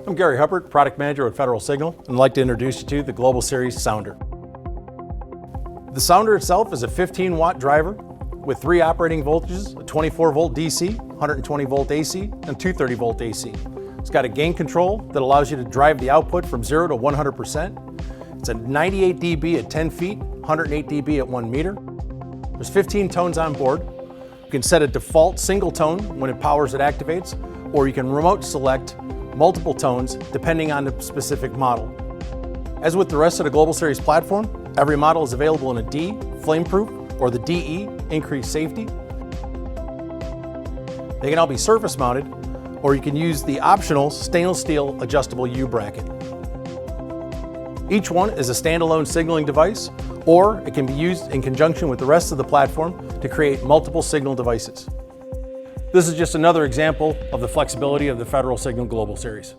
I'm Gary Hubbard, Product Manager at Federal Signal, and I'd like to introduce you to the Global Series Sounder. The Sounder itself is a 15-watt driver with 3 operating voltages, a 24-volt DC, 120-volt AC, and 230-volt AC. It's got a gain control that allows you to drive the output from 0 to 100%. It's a 98 dB at 10 feet, 108 dB at 1 meter. There's 15 tones on board. You can set a default single tone when it powers, it activates, or you can remote select multiple tones depending on the specific model. As with the rest of the Global Series platform, every model is available in a D, flameproof, or the DE, increased safety. They can all be surface mounted, or you can use the optional stainless steel adjustable U-bracket. Each one is a standalone signaling device, or it can be used in conjunction with the rest of the platform to create multiple signal devices. This is just another example of the flexibility of the Federal Signal Global Series.